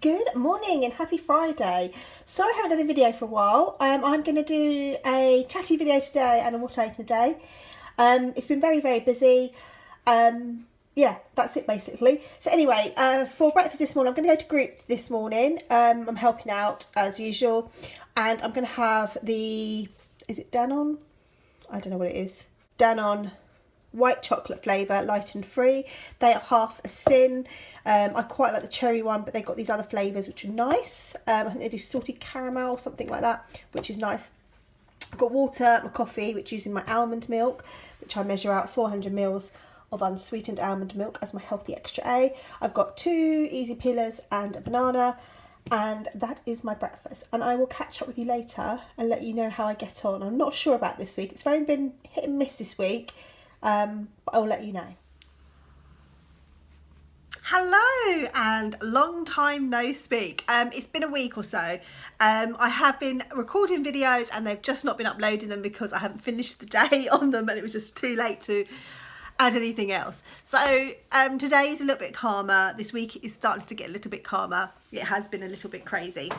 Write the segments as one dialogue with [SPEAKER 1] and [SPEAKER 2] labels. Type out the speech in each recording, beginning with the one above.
[SPEAKER 1] Good morning and happy Friday. Sorry I haven't done a video for a while. I'm going to do a chatty video today and a what I ate in a day. It's been very, very busy. Yeah, that's it basically. So anyway, for breakfast this morning, I'm going to go to group this morning. I'm helping out as usual. And I'm going to have is it Danone? I don't know what it is. Danone white chocolate flavour, light and free. They are half a sin. I quite like the cherry one, but they've got these other flavours which are nice. I think they do salted caramel or something like that, which is nice. I've got water, my coffee, which is using my almond milk, which I measure out 400 mils of unsweetened almond milk as my healthy extra A. I've got 2 easy peelers and a banana, and that is my breakfast. And I will catch up with you later and let you know how I get on. I'm not sure about this week. It's very been hit and miss this week. But I'll let you know. Hello and long time no speak. It's been a week or so. I have been recording videos and they've just not been uploading them because I haven't finished the day on them and it was just too late to add anything else. So today is a little bit calmer. This week is starting to get a little bit calmer. It has been a little bit crazy.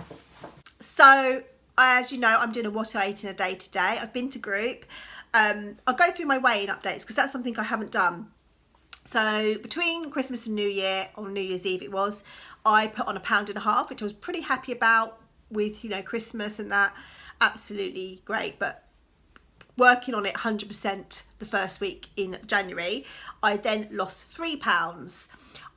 [SPEAKER 1] So as you know, I'm doing a what I ate in a day today. I've been to group. I'll go through my weighing updates because that's something I haven't done. So between Christmas and New Year, or New Year's Eve it was, I put on 1.5 pounds, which I was pretty happy about with, you know, Christmas and that. Absolutely great. But working on it 100% the first week in January, I then lost 3 pounds.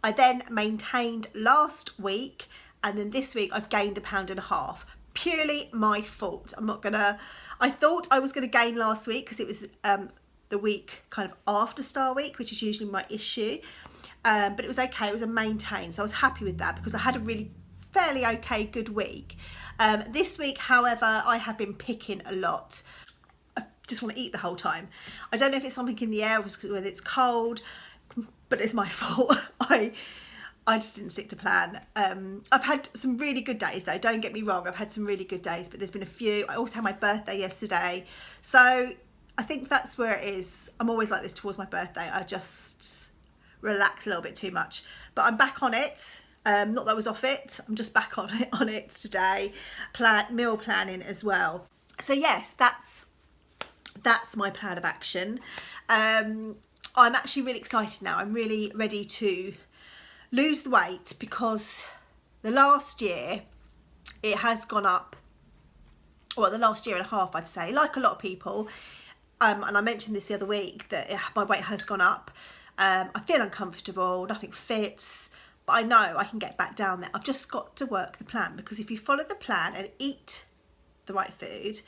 [SPEAKER 1] I then maintained last week, and then this week I've gained 1.5 pounds. Purely my fault. I thought I was going to gain last week because it was the week kind of after Star Week, which is usually my issue. But it was okay. It was a maintain. So I was happy with that because I had a really fairly okay, good week. This week, however, I have been picking a lot. I just want to eat the whole time. I don't know if it's something in the air or whether it's cold, but it's my fault. I just didn't stick to plan. I've had some really good days though, don't get me wrong, I've had some really good days, but there's been a few. I also had my birthday yesterday. So I think that's where it is. I'm always like this towards my birthday. I just relax a little bit too much. But I'm back on it. Not that I was off it. I'm just back on it today. Meal planning as well. So yes, that's my plan of action. I'm actually really excited now. I'm really ready to lose the weight because the last year it has gone up, well, the last year and a half I'd say, like a lot of people, and I mentioned this the other week that my weight has gone up. I feel uncomfortable, nothing fits, but I know I can get back down there. I've just got to work the plan, because if you follow the plan and eat the right food,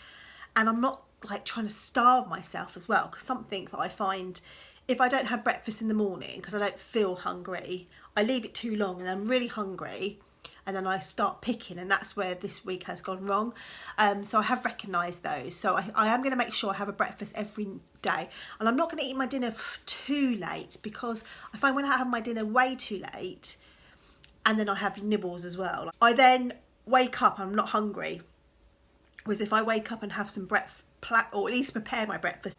[SPEAKER 1] and I'm not like trying to starve myself as well, because something that I find, if I don't have breakfast in the morning because I don't feel hungry, I leave it too long and I'm really hungry and then I start picking, and that's where this week has gone wrong. So I have recognised those. So I am going to make sure I have a breakfast every day, and I'm not going to eat my dinner too late, because I find when I have my dinner way too late and then I have nibbles as well, I then wake up and I'm not hungry. Whereas if I wake up and have some breakfast, or at least prepare my breakfast,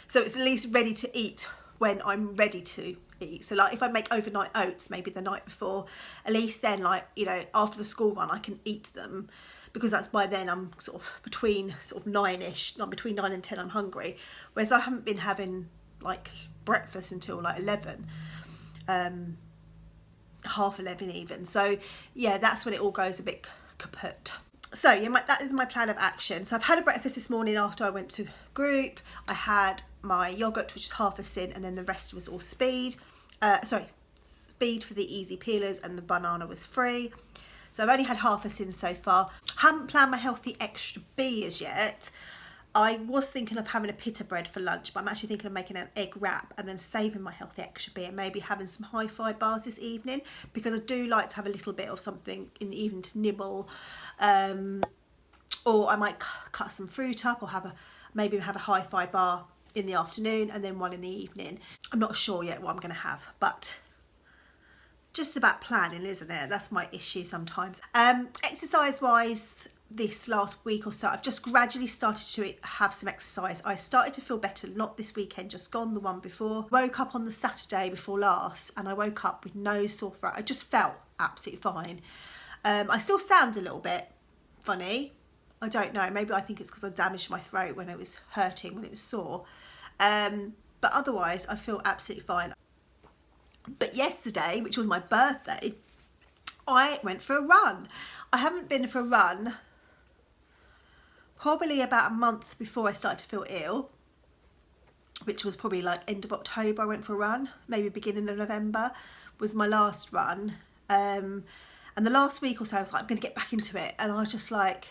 [SPEAKER 1] so it's at least ready to eat when I'm ready to eat. So like if I make overnight oats maybe the night before, at least then, like, you know, after the school run I can eat them, because that's by then I'm sort of between sort of 9ish, not between 9 and 10 I'm hungry. Whereas I haven't been having like breakfast until like 11, half 11 even. So yeah, that's when it all goes a bit kaput. So yeah, that is my plan of action. So I've had a breakfast this morning after I went to group. I had my yoghurt, which is half a sin, and then the rest was all speed. Speed for the easy peelers, and the banana was free. So I've only had half a sin so far. Haven't planned my healthy extra B as yet. I was thinking of having a pita bread for lunch, but I'm actually thinking of making an egg wrap and then saving my healthy extra B and maybe having some hi-fi bars this evening, because I do like to have a little bit of something in the evening to nibble. Or I might cut some fruit up, or maybe have a hi-fi bar in the afternoon and then one in the evening. I'm not sure yet what I'm going to have, but just about planning, isn't it? That's my issue sometimes. Exercise wise, this last week or so, I've just gradually started to have some exercise. I started to feel better, not this weekend, just gone, the one before. Woke up on the Saturday before last and I woke up with no sore throat. I just felt absolutely fine. I still sound a little bit funny. I don't know, maybe I think it's because I damaged my throat when it was hurting, when it was sore. But otherwise I feel absolutely fine. But yesterday, which was my birthday, I went for a run. I haven't been for a run probably about a month before I started to feel ill, which was probably like end of October. I went for a run, maybe beginning of November was my last run. And the last week or so I was like, I'm going to get back into it, and I was just like,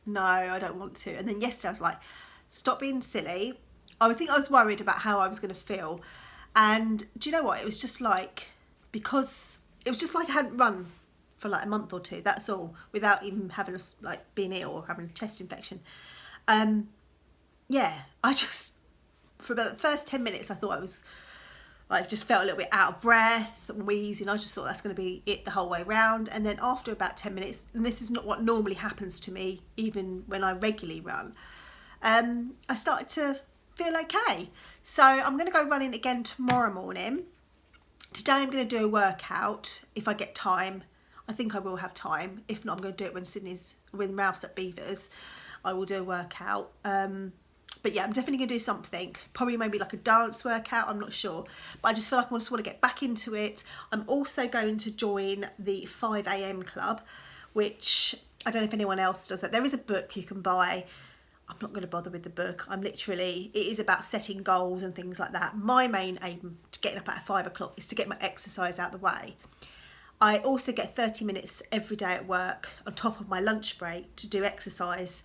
[SPEAKER 1] no, I don't want to. And then yesterday I was like, stop being silly. I think I was worried about how I was going to feel. And do you know what? It was just like, because it was just like I hadn't run for like a month or two, that's all, without even having like being ill or having a chest infection. Yeah, I just, for about the first 10 minutes, I thought I was like, just felt a little bit out of breath and wheezing. I just thought that's going to be it the whole way round. And then after about 10 minutes, and this is not what normally happens to me, even when I regularly run, I started to feel okay. So I'm going to go running again tomorrow morning. Today I'm going to do a workout if I get time. I think I will have time. If not, I'm going to do it when Ralph's at Beavers. I will do a workout. But yeah, I'm definitely going to do something. Probably maybe like a dance workout, I'm not sure. But I just feel like I just want to get back into it. I'm also going to join the 5 AM club, which I don't know if anyone else does that. There is a book you can buy. I'm not going to bother with the book. It is about setting goals and things like that. My main aim to getting up at 5 o'clock is to get my exercise out of the way. I also get 30 minutes every day at work on top of my lunch break to do exercise.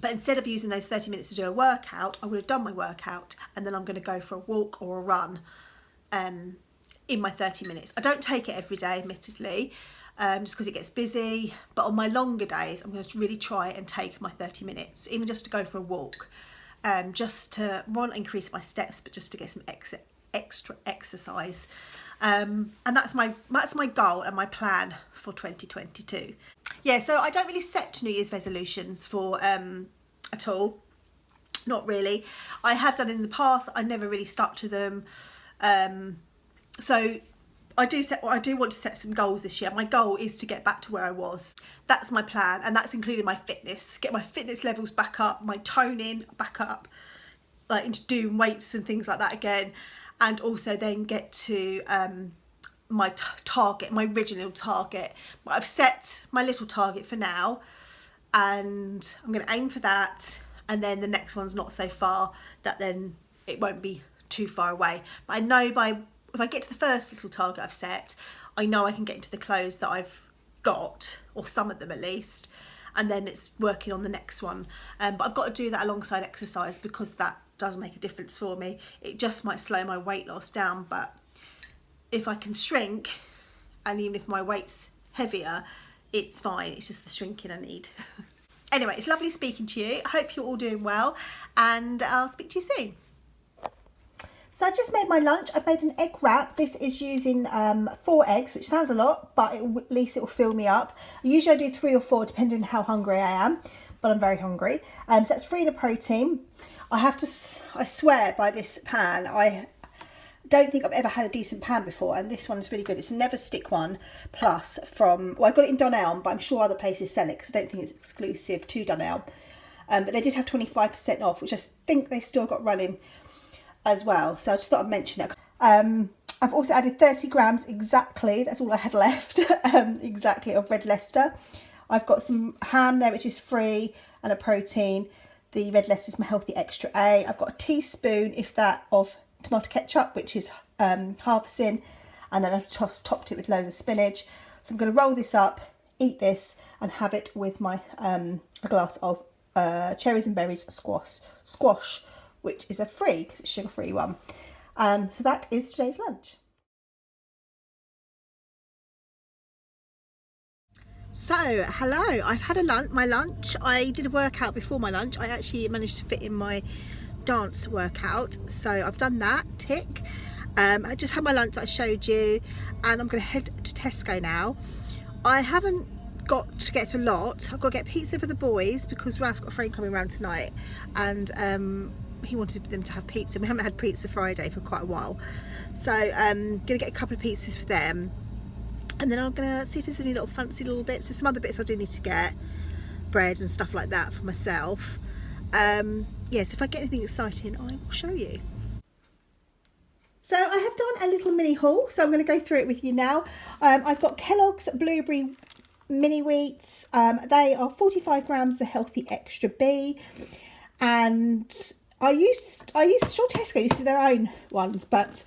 [SPEAKER 1] But instead of using those 30 minutes to do a workout, I would have done my workout, and then I'm going to go for a walk or a run in my 30 minutes. I don't take it every day, admittedly, just because it gets busy. But on my longer days, I'm going to really try and take my 30 minutes, even just to go for a walk, just to, one, increase my steps, but just to get some extra exercise. And that's my goal and my plan for 2022. Yeah, so I don't really set New Year's resolutions for at all. Not really. I have done in the past. I never really stuck to them. So I do want to set some goals this year. My goal is to get back to where I was. That's my plan, and that's including my fitness. Get my fitness levels back up, my toning back up, like into doing weights and things like that again. And also then get to my target, my original target. But I've set my little target for now, and I'm going to aim for that. And then the next one's not so far, that then it won't be too far away. But I know if I get to the first little target I've set, I know I can get into the clothes that I've got, or some of them at least. And then it's working on the next one. But I've got to do that alongside exercise, because that does make a difference for me. It just might slow my weight loss down, but if I can shrink, and even if my weight's heavier, it's fine. It's just the shrinking I need. Anyway, it's lovely speaking to you. I hope you're all doing well, and I'll speak to you soon. So I've just made my lunch. I've made an egg wrap. This is using 4 eggs, which sounds a lot, but at least it will fill me up. Usually I do 3 or 4, depending on how hungry I am, but I'm very hungry. So that's 3 in a protein. I swear by this pan. I don't think I've ever had a decent pan before, and this one's really good. It's a Never Stick one plus from, well, I got it in Dunelm, but I'm sure other places sell it, because I don't think it's exclusive to Dunelm. But they did have 25% off, which I think they've still got running as well. So I just thought I'd mention it. I've also added 30 grams exactly, that's all I had left, exactly, of red Leicester. I've got some ham there, which is free, and a protein. The red Leicester is my healthy extra A. I've got a teaspoon, if that, of tomato ketchup, which is half a sin, and then I've topped it with loads of spinach. So I'm going to roll this up, eat this, and have it with my a glass of cherries and berries squash, which is a free, because it's sugar-free one. So that is today's lunch. So, hello, I've had my lunch. I did a workout before my lunch. I actually managed to fit in my dance workout, so I've done that, tick. I just had my lunch that I showed you, and I'm going to head to Tesco now. I haven't got to get a lot. I've got to get pizza for the boys, because Ralph's got a friend coming around tonight, and he wanted them to have pizza. We haven't had pizza Friday for quite a while, so I'm going to get a couple of pizzas for them. And then I'm gonna see if there's any little fancy little bits. There's some other bits I do need to get, bread and stuff like that for myself. Yes, if I get anything exciting, I will show you. So I have done a little mini haul, so I'm going to go through it with you now. I've got Kellogg's Blueberry Mini Wheats. They are 45 grams of healthy extra B, and sure Tesco used to do their own ones, but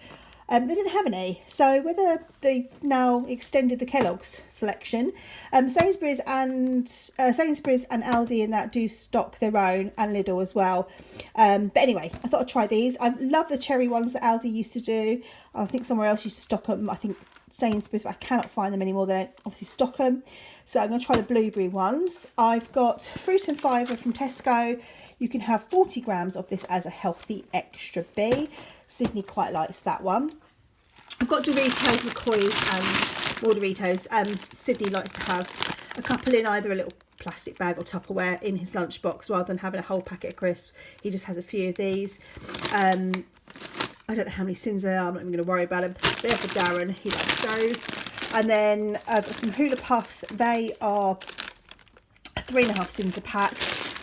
[SPEAKER 1] they didn't have any. So whether they've now extended the Kellogg's selection, Sainsbury's and Aldi and that do stock their own, and Lidl as well. But anyway, I thought I'd try these. I love the cherry ones that Aldi used to do. I think somewhere else used to stock them. I think Sainsbury's, but I cannot find them anymore. They don't obviously stock them. So I'm going to try the blueberry ones. I've got Fruit and Fibre from Tesco. You can have 40 grams of this as a healthy extra B. Sydney quite likes that one. I've got Doritos, McCoys and more Doritos. Sydney likes to have a couple in either a little plastic bag or Tupperware in his lunchbox rather than having a whole packet of crisps. He just has a few of these. I don't know how many sins there are. I'm not even going to worry about them. They're for Darren. He likes those. And then I've got some Hula Puffs. They are 3.5 sins a pack.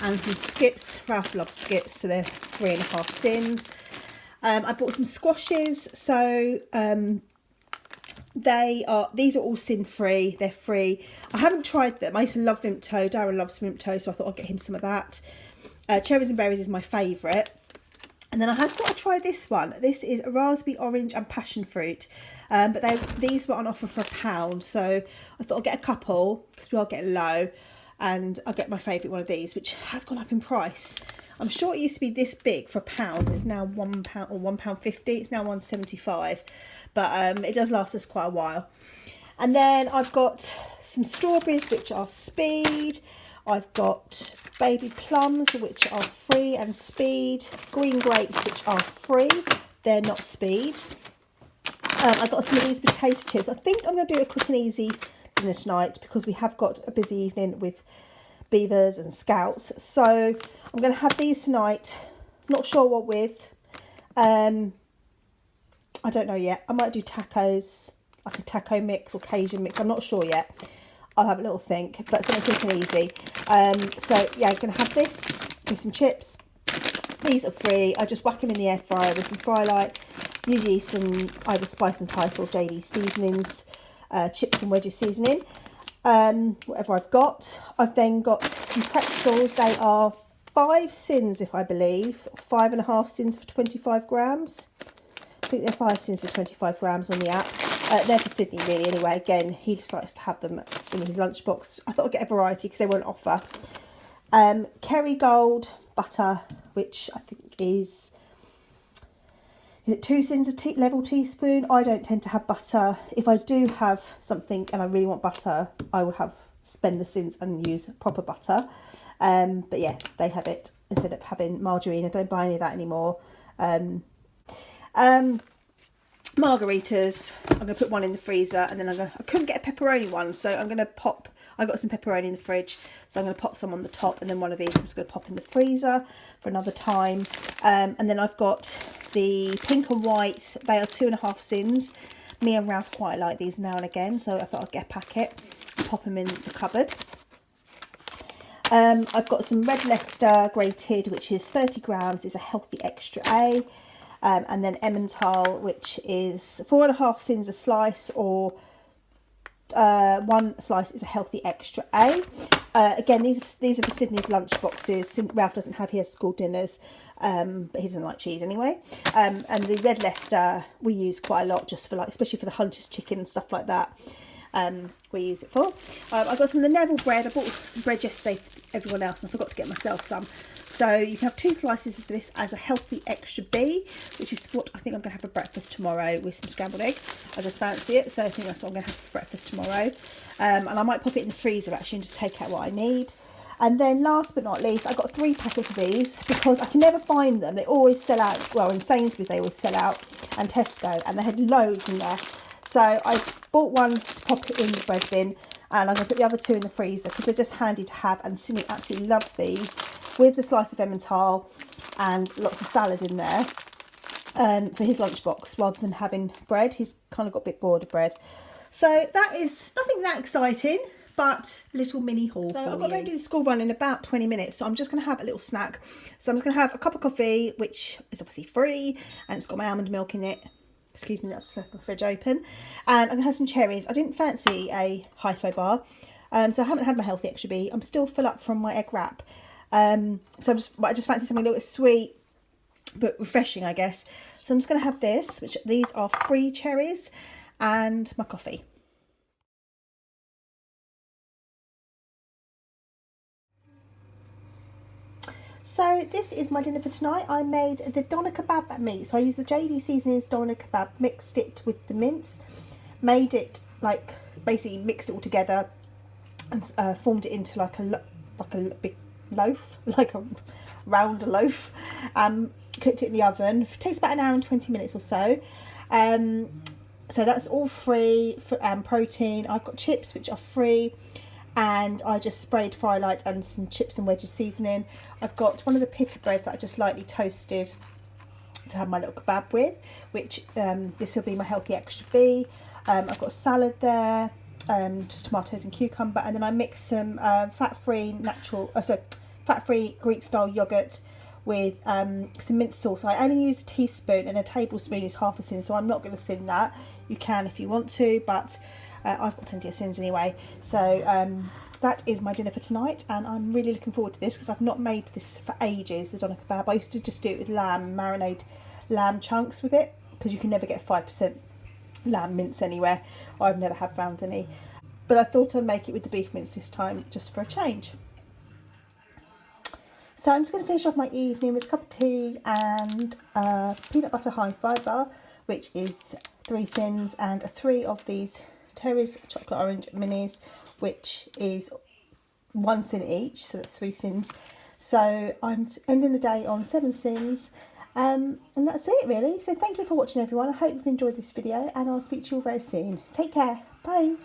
[SPEAKER 1] And some Skips. Ralph loves Skips, so they're 3.5 sins. I bought some squashes, so these are all sin free. They're free. I haven't tried them. I used to love Vimto. Darren loves Vimto, so I thought I'd get him some of that. Cherries and berries is my favourite. And then I have got to try this one. This is raspberry, orange and passion fruit. But these were on offer for £1, so I thought I'd get a couple because we are getting low. And I'll get my favourite one of these, which has gone up in price. I'm sure it used to be this big for £1. It's now £1 or £1.50. It's now £1.75. But it does last us quite a while. And then I've got some strawberries, which are Speed. I've got baby plums, which are free and Speed. Green grapes, which are free. They're not Speed. I've got some of these potato chips. I think I'm going to do a quick and easy dinner tonight because we have got a busy evening with beavers and scouts. So I'm going to have these tonight. Not sure what with. I don't know yet. I might do tacos, like a taco mix or Cajun mix. I'm not sure yet. I'll have a little think, but something quick and easy. So yeah, I'm going to have this with some chips. These are free. I just whack them in the air fryer with some fry light. Usually some either Spice and Tice or JD seasonings, chips and wedges seasoning. Whatever I've got. I've then got some pretzels. They are 5 sins, if I believe, 5.5 sins for 25 grams. I think they're 5 sins for 25 grams on the app. They're for Sydney, really, anyway. Again, he just likes to have them in his lunchbox. I thought I'd get a variety because they were on offer. Kerrygold butter, which I think is it 2 sins a level teaspoon? I don't tend to have butter. If I do have something and I really want butter, I will spend the sins and use proper butter. But yeah, they have it instead of having margarine. I don't buy any of that anymore. Margaritas, I'm going to put one in the freezer, and then I couldn't get a pepperoni one, so I'm going to I got some pepperoni in the fridge, so I'm going to pop some on the top, and then one of these I'm just going to pop in the freezer for another time. And then I've got the pink and white. They are 2.5 sins. Me and Ralph quite like these now and again, so I thought I'd get a packet and pop them in the cupboard. I've got some red Leicester grated, which is 30 grams, is a healthy extra A. And then Emmental, which is 4.5 sins a slice, or 1 slice is a healthy extra A. Again, these are for Sydney's lunch boxes. Ralph doesn't have his school dinners, but he doesn't like cheese anyway. And the red Leicester we use quite a lot, just for especially for the hunter's chicken and stuff like that. We use it for. I got some of the Neville bread. I bought some bread yesterday for everyone else, and I forgot to get myself some. So you can have 2 slices of this as a healthy extra B, which is what I think I'm going to have for breakfast tomorrow with some scrambled egg. I just fancy it, so I think that's what I'm going to have for breakfast tomorrow. And I might pop it in the freezer actually and just take out what I need. And then last but not least, I got 3 packets of these because I can never find them. They always sell out. Well, in Sainsbury's they always sell out, and Tesco, and they had loads in there. So I bought one to pop it in the bread bin, and I'm going to put the other 2 in the freezer because they're just handy to have, and Sydney absolutely loves these, with the slice of Emmental and lots of salad in there for his lunchbox rather than having bread. He's kind of got a bit bored of bread. So that is nothing that exciting, but little mini haul. So I've got to do the school run in about 20 minutes, so I'm just going to have a little snack. So I'm just going to have a cup of coffee, which is obviously free, and it's got my almond milk in it. Excuse me, that's the fridge open. And I'm going to have some cherries. I didn't fancy a hi-fi bar, so I haven't had my healthy extra B. I'm still full up from my egg wrap. So I just fancy something a little bit sweet, but refreshing, I guess. So I'm just going to have this, which these are free cherries, and my coffee. So this is my dinner for tonight. I made the doner kebab meat. So I used the JD Seasonings doner kebab, mixed it with the mince, made it like, basically mixed it all together and formed it into like a big loaf, like a round loaf. Cooked it in the oven. It takes about an hour and 20 minutes or so. So that's all free for protein. I've got chips which are free, and I just sprayed Firelight and some chips and wedges seasoning. I've got one of the pita breads that I just lightly toasted to have my little kebab with, which this will be my healthy extra B. I've got a salad there, just tomatoes and cucumber, and then I mix some fat-free Greek style yogurt with some mint sauce. I only use a teaspoon, and a tablespoon is half a sin, so I'm not going to sin that. You can if you want to, but I've got plenty of sins anyway. So that is my dinner for tonight, and I'm really looking forward to this because I've not made this for ages, the doner kebab. I used to just do it with lamb, marinate lamb chunks with it, because you can never get 5% lamb mince anywhere. I've never have found any, but I thought I'd make it with the beef mince this time just for a change. So I'm just going to finish off my evening with a cup of tea and peanut butter hi-fi bar, which is 3 sins, and 3 of these Terry's chocolate orange minis, which is 1 sin each, so that's 3 sins. So I'm ending the day on 7 sins, and that's it really. So thank you for watching everyone. I hope you've enjoyed this video, and I'll speak to you all very soon. Take care. Bye.